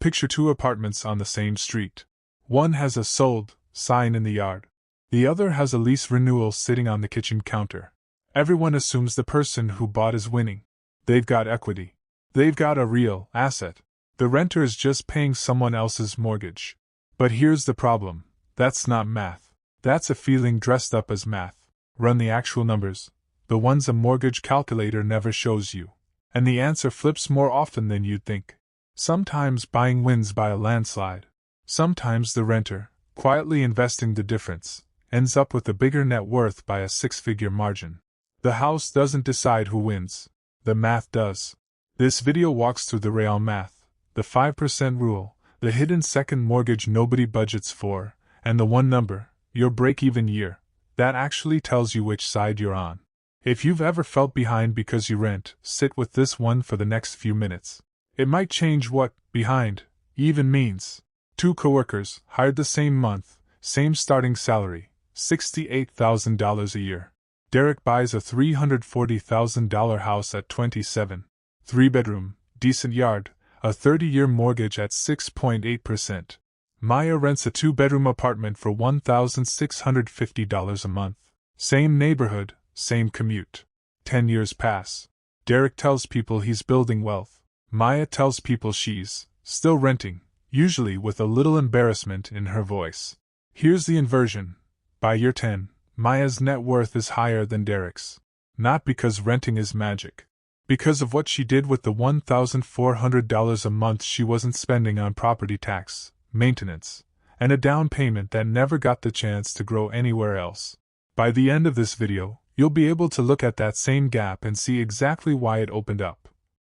Picture two apartments on the same street. One has a sold sign in the yard. The other has a lease renewal sitting on the kitchen counter. Everyone assumes the person who bought is winning. They've got equity. They've got a real asset. The renter is just paying someone else's mortgage. But here's the problem. That's not math. That's a feeling dressed up as math. Run the actual numbers, the ones a mortgage calculator never shows you, and the answer flips more often than you'd think. Sometimes buying wins by a landslide. Sometimes the renter, quietly investing the difference, ends up with a bigger net worth by a six-figure margin. The house doesn't decide who wins. The math does. This video walks through the real math, the 5% rule, the hidden second mortgage nobody budgets for, and the one number, your break-even year, that actually tells you which side you're on. If you've ever felt behind because you rent, sit with this one for the next few minutes. It might change what behind even means. Two coworkers, hired the same month, same starting salary, $68,000 a year. Derek buys a $340,000 house at 27. 3-bedroom, decent yard, a 30-year mortgage at 6.8%. Maya rents a 2-bedroom apartment for $1,650 a month. Same neighborhood, same commute. 10 years pass. Derek tells people he's building wealth. Maya tells people she's still renting, usually with a little embarrassment in her voice. Here's the inversion. By year 10, Maya's net worth is higher than Derek's. Not because renting is magic. Because of what she did with the $1,400 a month she wasn't spending on property tax, maintenance, and a down payment that never got the chance to grow anywhere else. By the end of this video, you'll be able to look at that same gap and see exactly why it opened up.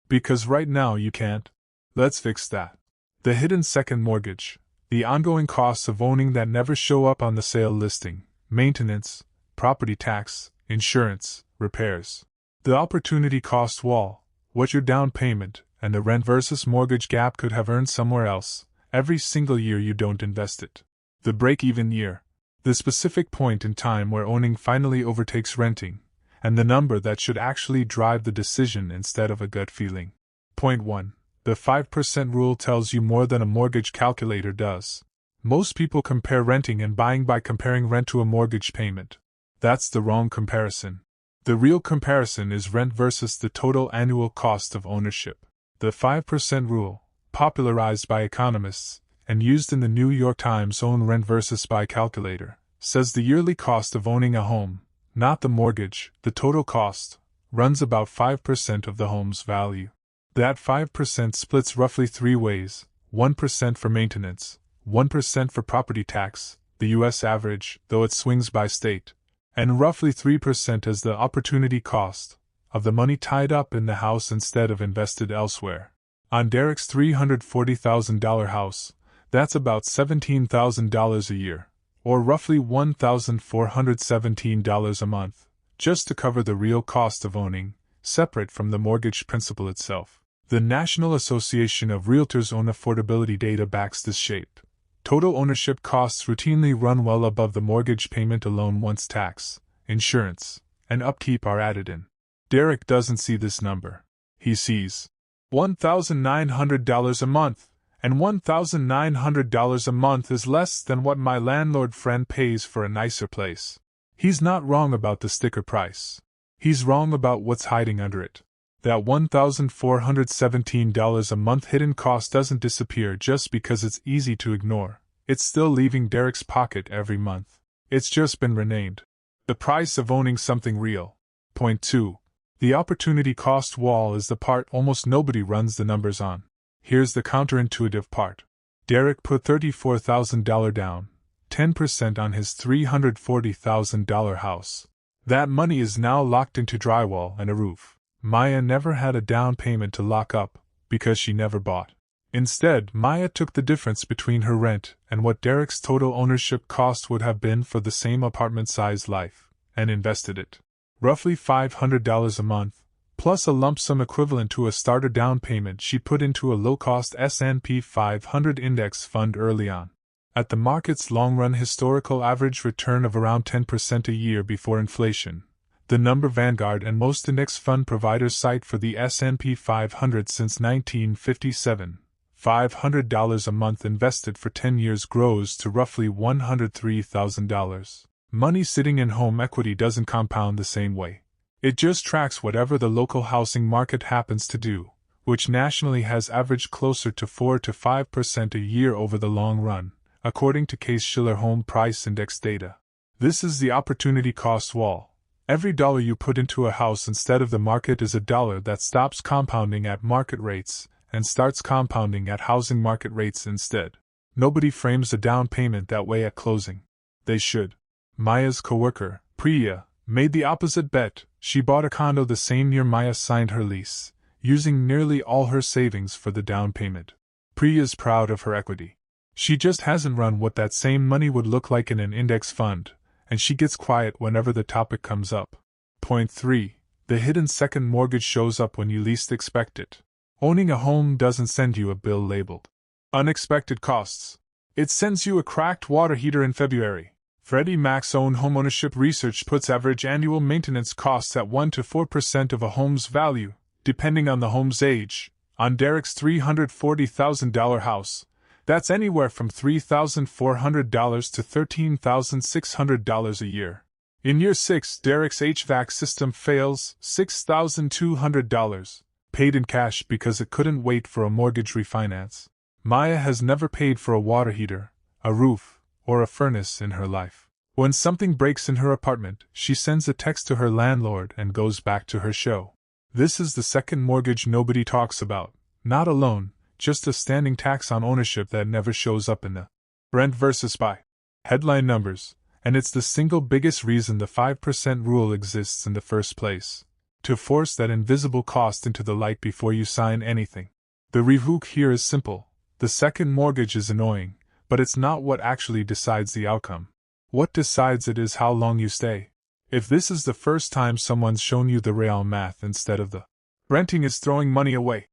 Because right now you can't. Let's fix that. The hidden second mortgage, the ongoing costs of owning that never show up on the sale listing, maintenance, property tax, insurance, repairs. The opportunity cost wall, what your down payment and the rent versus mortgage gap could have earned somewhere else, every single year you don't invest it. The break-even year, the specific point in time where owning finally overtakes renting, and the number that should actually drive the decision instead of a gut feeling. Point 1. The 5% rule tells you more than a mortgage calculator does. Most people compare renting and buying by comparing rent to a mortgage payment. That's the wrong comparison. The real comparison is rent versus the total annual cost of ownership. The 5% rule, popularized by economists and used in the New York Times' own rent versus buy calculator, says the yearly cost of owning a home, not the mortgage, the total cost, runs about 5% of the home's value. That 5% splits roughly three ways: 1% for maintenance, 1% for property tax, the U.S. average, though it swings by state, and roughly 3% as the opportunity cost of the money tied up in the house instead of invested elsewhere. On Derek's $340,000 house, that's about $17,000 a year, or roughly $1,417 a month, just to cover the real cost of owning, separate from the mortgage principal itself. The National Association of Realtors' own affordability data backs this shape. Total ownership costs routinely run well above the mortgage payment alone once tax, insurance, and upkeep are added in. Derek doesn't see this number. He sees $1,900 a month, and $1,900 a month is less than what my landlord friend pays for a nicer place. He's not wrong about the sticker price. He's wrong about what's hiding under it. That $1,417 a month hidden cost doesn't disappear just because it's easy to ignore. It's still leaving Derek's pocket every month. It's just been renamed the price of owning something real. Point 2. The opportunity cost wall is the part almost nobody runs the numbers on. Here's the counterintuitive part. Derek put $34,000 down, 10% on his $340,000 house. That money is now locked into drywall and a roof. Maya never had a down payment to lock up, because she never bought. Instead, Maya took the difference between her rent and what Derek's total ownership cost would have been for the same apartment-sized life, and invested it. Roughly $500 a month, plus a lump sum equivalent to a starter down payment she put into a low-cost S&P 500 index fund early on. At the market's long-run historical average return of around 10% a year before inflation, the number Vanguard and most index fund providers cite for the S&P 500 since 1957, $500 a month invested for 10 years grows to roughly $103,000. Money sitting in home equity doesn't compound the same way. It just tracks whatever the local housing market happens to do, which nationally has averaged closer to 4 to 5% a year over the long run, according to Case-Shiller Home Price Index data. This is the opportunity cost wall. Every dollar you put into a house instead of the market is a dollar that stops compounding at market rates and starts compounding at housing market rates instead. Nobody frames a down payment that way at closing. They should. Maya's coworker, Priya, made the opposite bet. She bought a condo the same year Maya signed her lease, using nearly all her savings for the down payment. Priya's proud of her equity. She just hasn't run what that same money would look like in an index fund, and she gets quiet whenever the topic comes up. Point 3. The hidden second mortgage shows up when you least expect it. Owning a home doesn't send you a bill labeled unexpected costs. It sends you a cracked water heater in February. Freddie Mac's own homeownership research puts average annual maintenance costs at 1 to 4% of a home's value, depending on the home's age. On Derek's $340,000 house, that's anywhere from $3,400 to $13,600 a year. In year 6, Derek's HVAC system fails, $6,200, paid in cash because it couldn't wait for a mortgage refinance. Maya has never paid for a water heater, a roof, or a furnace in her life. When something breaks in her apartment, she sends a text to her landlord and goes back to her show. This is the second mortgage nobody talks about. Not a loan, just a standing tax on ownership that never shows up in the rent versus buy headline numbers, and it's the single biggest reason the 5% rule exists in the first place. To force that invisible cost into the light before you sign anything. The rehook here is simple. The second mortgage is annoying, but it's not what actually decides the outcome. What decides it is how long you stay. If this is the first time someone's shown you the real math instead of the renting is throwing money away.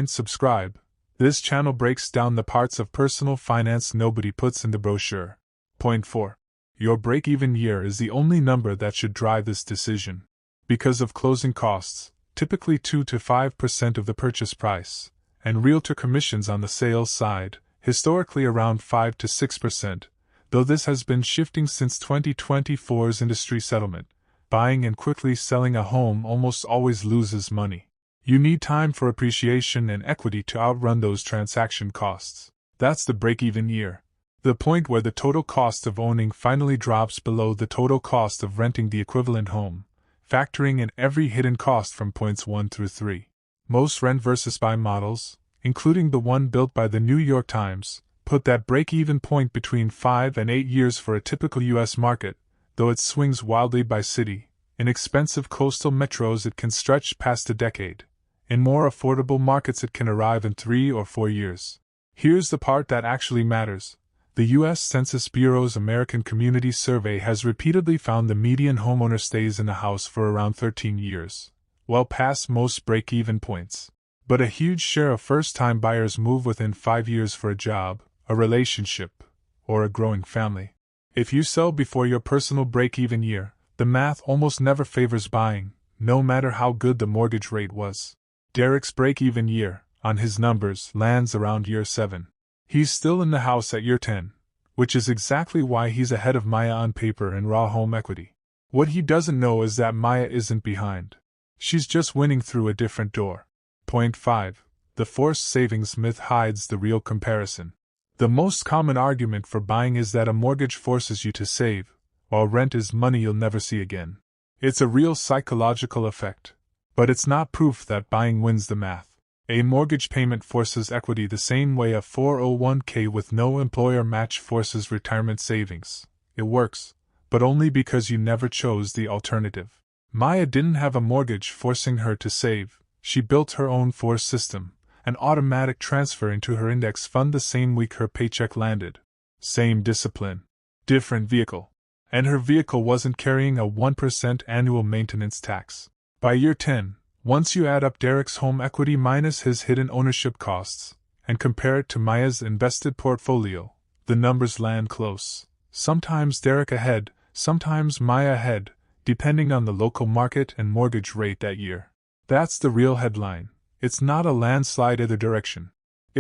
Subscribe. This channel breaks down the parts of personal finance nobody puts in the brochure. Point 4. Your break-even year is the only number that should drive this decision. Because of closing costs, typically 2 to 5% of the purchase price, and realtor commissions on the sales side, historically around 5 to 6%, though this has been shifting since 2024's industry settlement. Buying and quickly selling a home almost always loses money. You need time for appreciation and equity to outrun those transaction costs. That's the break-even year. The point where the total cost of owning finally drops below the total cost of renting the equivalent home, factoring in every hidden cost from points 1 through 3. Most rent versus buy models, including the one built by the New York Times, put that break-even point between 5 and 8 years for a typical U.S. market, though it swings wildly by city. In expensive coastal metros it can stretch past a decade. In more affordable markets it can arrive in 3 or 4 years. Here's the part that actually matters. The U.S. Census Bureau's American Community Survey has repeatedly found the median homeowner stays in the house for around 13 years, well past most break-even points. But a huge share of first-time buyers move within 5 years for a job, a relationship, or a growing family. If you sell before your personal break-even year, the math almost never favors buying, no matter how good the mortgage rate was. Derek's break-even year, on his numbers, lands around year 7. He's still in the house at year 10, which is exactly why he's ahead of Maya on paper and raw home equity. What he doesn't know is that Maya isn't behind. She's just winning through a different door. Point 5. The forced savings myth hides the real comparison. The most common argument for buying is that a mortgage forces you to save, while rent is money you'll never see again. It's a real psychological effect. But it's not proof that buying wins the math. A mortgage payment forces equity the same way a 401k with no employer match forces retirement savings. It works, but only because you never chose the alternative. Maya didn't have a mortgage forcing her to save. She built her own force system, an automatic transfer into her index fund the same week her paycheck landed. Same discipline, different vehicle. And her vehicle wasn't carrying a 1% annual maintenance tax. By year 10, once you add up Derek's home equity minus his hidden ownership costs, and compare it to Maya's invested portfolio, the numbers land close. Sometimes Derek ahead, sometimes Maya ahead, depending on the local market and mortgage rate that year. That's the real headline. It's not a landslide either direction.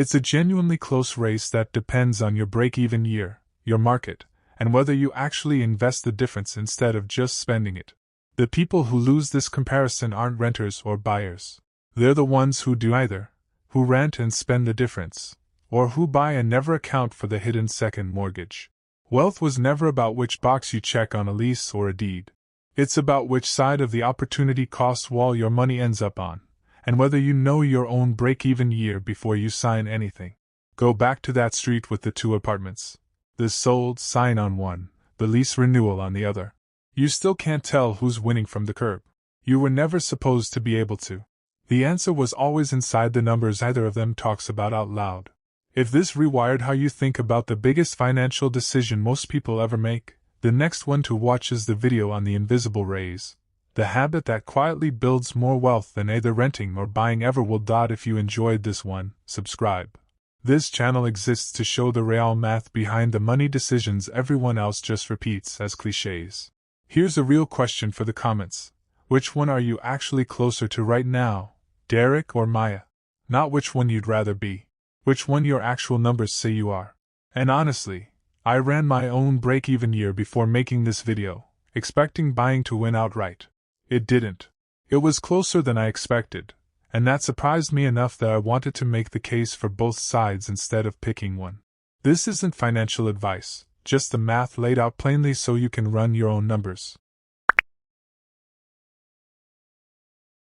It's a genuinely close race that depends on your break-even year, your market, and whether you actually invest the difference instead of just spending it. The people who lose this comparison aren't renters or buyers. They're the ones who do either, who rent and spend the difference, or who buy and never account for the hidden second mortgage. Wealth was never about which box you check on a lease or a deed. It's about which side of the opportunity cost wall your money ends up on, and whether you know your own break-even year before you sign anything. Go back to that street with the 2 apartments. The sold sign on one, the lease renewal on the other. You still can't tell who's winning from the curb. You were never supposed to be able to. The answer was always inside the numbers either of them talks about out loud. If this rewired how you think about the biggest financial decision most people ever make, the next one to watch is the video on the invisible raise, the habit that quietly builds more wealth than either renting or buying ever will. If you enjoyed this one, subscribe. This channel exists to show the real math behind the money decisions everyone else just repeats as cliches. Here's a real question for the comments. Which one are you actually closer to right now, Derek or Maya? Not which one you'd rather be. Which one your actual numbers say you are. And honestly, I ran my own break-even year before making this video, expecting buying to win outright. It didn't. It was closer than I expected, and that surprised me enough that I wanted to make the case for both sides instead of picking one. This isn't financial advice, just the math laid out plainly so you can run your own numbers.